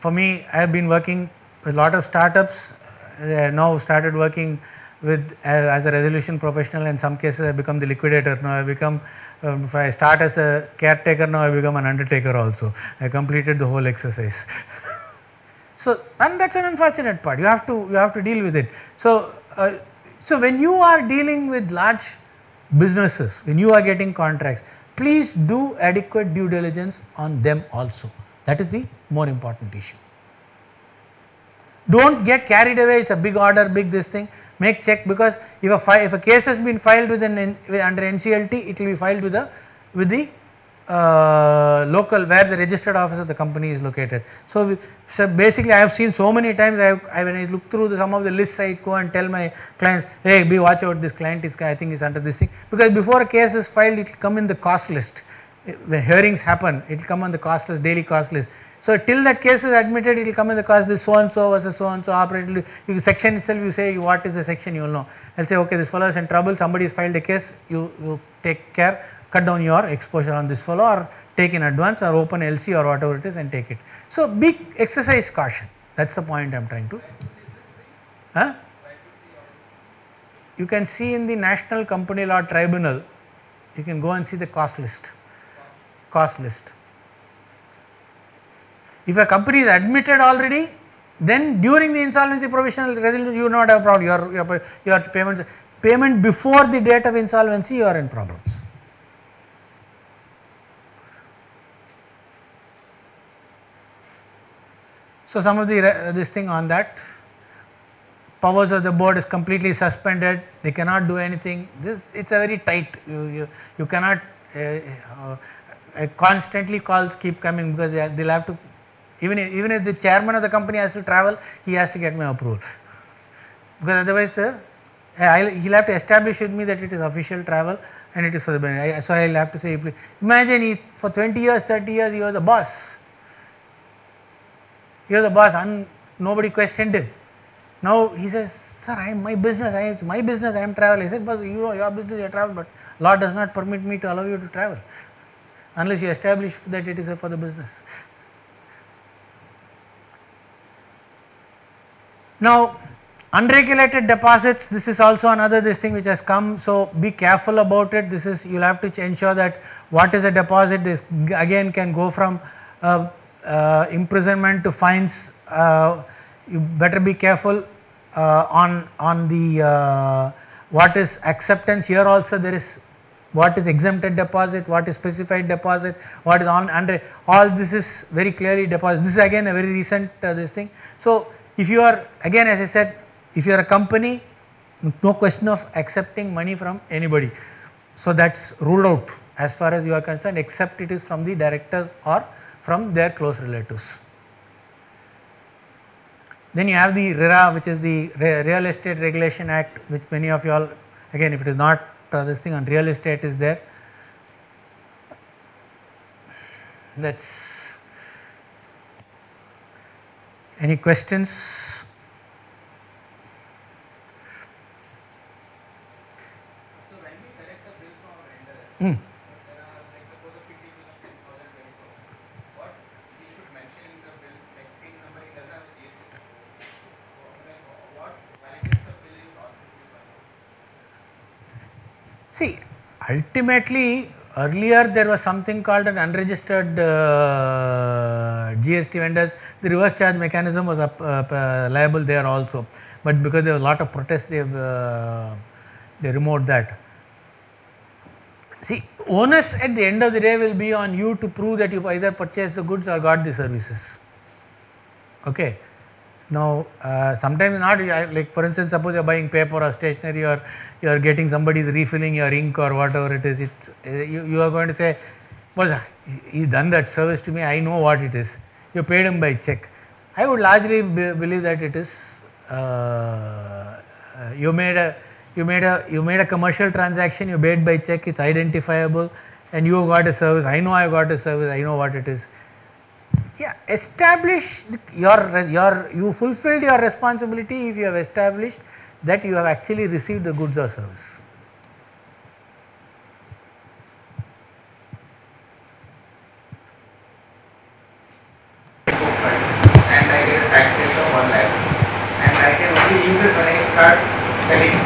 for me, I have been working with a lot of startups. Now started working with as a resolution professional. In some cases, I become the liquidator. Now I become. If I start as a caretaker, now I become an undertaker also. I completed the whole exercise. So, and that's an unfortunate part. You have to deal with it. So, so when you are dealing with large businesses, when you are getting contracts, please do adequate due diligence on them also. That is the more important issue. Don't get carried away, it's a big order, big this thing, make check, because if a case has been filed under NCLT, it will be filed with the local, where the registered office of the company is located. So basically I have seen so many times, when I look through some of the lists, I go and tell my clients, hey, be watch out, this client is, I think is under this thing, because before a case is filed, it will come in the cost list. When hearings happen, it will come on the cost list, daily cost list. So till that case is admitted, it will come in the cost list, so and so versus so and so operated. You section itself, you say what is the section, you will know. I'll say, okay, this fellow is in trouble, somebody has filed a case, you take care, cut down your exposure on this fellow, or take in advance, or open LC or whatever it is and take it. So big exercise caution. That's the point I am trying to. Huh? You can see in the National Company Law Tribunal, you can go and see the cost list. Cost list. If a company is admitted already, then during the insolvency provisional resolution, you will not have a problem. Your payment before the date of insolvency, you are in problems. So some of the this thing on that, powers of the board is completely suspended. They cannot do anything. It's a very tight. You cannot. Constantly calls keep coming, because they'll have to. Even if the chairman of the company has to travel, he has to get my approval, because otherwise he'll have to establish with me that it is official travel and it is for the benefit. So I'll have to say, imagine for 20 years, 30 years, you are the boss. You are the boss, and nobody questioned him. Now he says, sir, it's my business, I am travel. I said, boss, you know your business, you travel, but law does not permit me to allow you to travel unless you establish that it is for the business. Now, unregulated deposits, this is also another this thing which has come, so be careful about it. This is, you will have to ensure that what is a deposit, this again can go from imprisonment to fines. You better be careful on the what is acceptance. Here also there is what is exempted deposit, what is specified deposit, what is under, all this is very clearly deposit. This is again a very recent this thing. So if you are, again as I said, if you are a company, no question of accepting money from anybody. So that's ruled out as far as you are concerned, except it is from the directors or from their close relatives. Then you have the RERA, which is the Real Estate Regulation Act, which many of you all, again if it is not this thing on real estate is there. That's, any questions? So when we collect the bill from a vendor, there are, like suppose a PT bill of 10,000 24, what he should mention in the bill, like PIN number, he doesn't have a GST. What validates the bill is authentic. See, ultimately earlier there was something called an unregistered GST vendors. The reverse charge mechanism was liable there also, but because there was a lot of protests, they removed that. See, onus at the end of the day will be on you to prove that you either purchased the goods or got the services. Okay. Now, sometimes not, like for instance, suppose you are buying paper or stationery, or you are getting somebody refilling your ink or whatever it is, you are going to say, well, he done that service to me, I know what it is. You paid him by check. I would largely believe that it is, you made a commercial transaction, you paid by check, it's identifiable, and you got a service. I know I got a service, I know what it is. Yeah, establish you fulfilled your responsibility if you have established that you have actually received the goods or service. And I get a tax rate of 1 lakh, and I can only use it when I start selling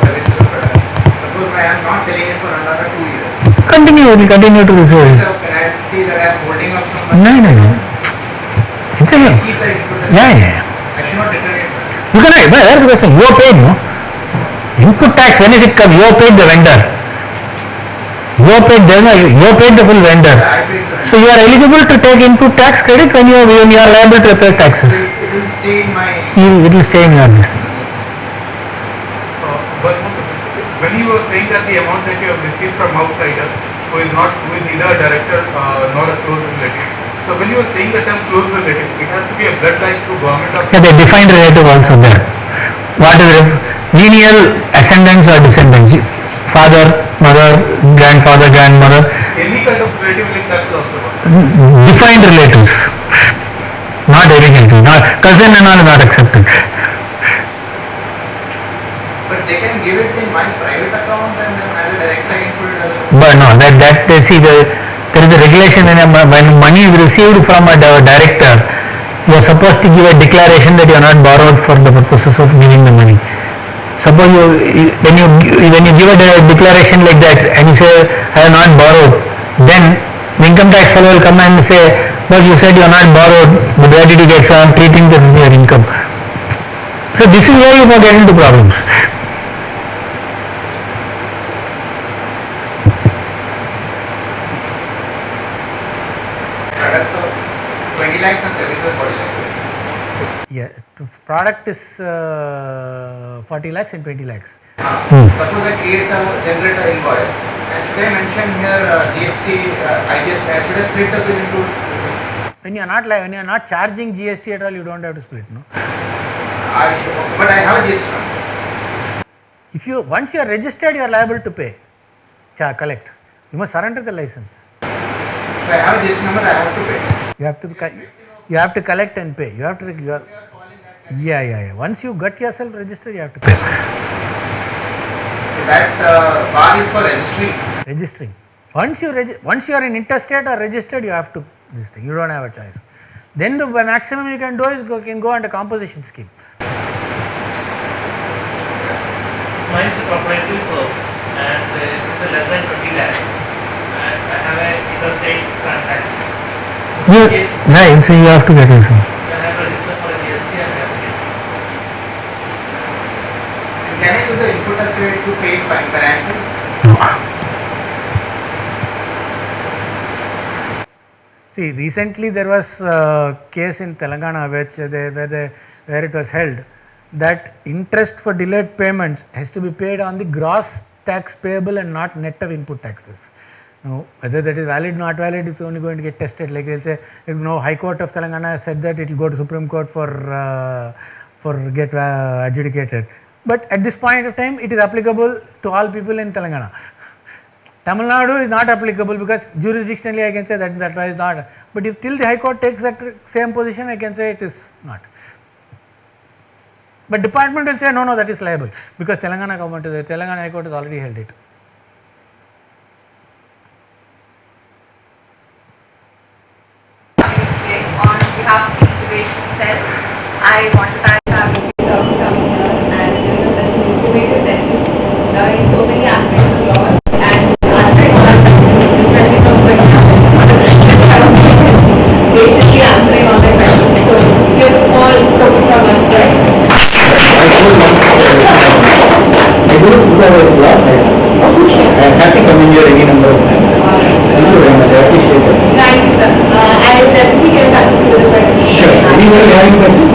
services or products. Suppose I am not selling it for another 2 years. Continue to receive Is it. there a penalty that I am holding up some money? No. Keep the input as Yeah. I should not return it. You cannot, but that's the question. You are paid, no? Input tax, when is it come? You are paid the vendor. You are paid, you are paid the full vendor. I paid the So you are eligible to take input tax credit when you are liable to pay taxes. It will stay in my. It will stay in your list. But when you were saying that the amount that you have received from outsider, who is neither a director nor a close relative. So when you were saying the term close relative, it has to be a blood line through government or Yeah, the defined relative also there. What is it? Lineal ascendants or descendants? Father, mother, grandfather, grandmother. any kind of relative link that will also work. Defined relatives. Not any relative. Not cousin and all not accepted. But they can give it in my private account and then as a direct I can put it as a. But no, that they see there is a regulation when money is received from a director, you are supposed to give a declaration that you are not borrowed for the purposes of giving the money. Suppose when you give a declaration like that and you say I have not borrowed, then the income tax fellow will come and say, but you said you are not borrowed, but where did you get? So I am treating this as your income. So this is where you get into problems. Products of 20 lakhs and services 40 lakhs. Yeah, product is 40 lakhs and 20 lakhs. Suppose I generate an invoice and should I mention here GST, should I split the bill into? When you are not charging GST at all, you don't have to split, no. But I have a GST number. Once you are registered, you are liable to pay, collect. You must surrender the license. So I have a GST number, I have to pay. You have to collect and pay. You are calling that. yeah. Once you get yourself registered, you have to pay. That bar is for registry. Registering. Once you are in interstate or registered, you have to register. You don't have a choice. Then the maximum you can do is go under composition scheme. Mine is a proprietary firm and it's less than 20 lakhs and I have an interstate transaction. Yes. Right, so you have to get it. I have registered for a GST and I have to get it. And can I use the input tax credit to pay financials? No. See, recently there was a case in Telangana where it was held that interest for delayed payments has to be paid on the gross tax payable and not net of input taxes. Now, whether that is valid or not valid is only going to get tested. Like they'll say, High Court of Telangana has said that it will go to Supreme Court for get adjudicated. But at this point of time, it is applicable to all people in Telangana. Tamil Nadu is not applicable because jurisdictionally I can say that is not. But if till the High Court takes that same position, I can say it is not. But department will say no, that is liable because Telangana High Court has already held it. On behalf of the incubation cell, I want to thank our VP for coming here and doing such an incubator session, learning so many aspects of law and answering all our questions, especially from patiently answering all the questions. So here's a small token from us, right? I am happy coming here any number of times. Thank you very much. I appreciate it. Thank you, sir. I will definitely get back to you with the questions. Sure. Anybody having questions?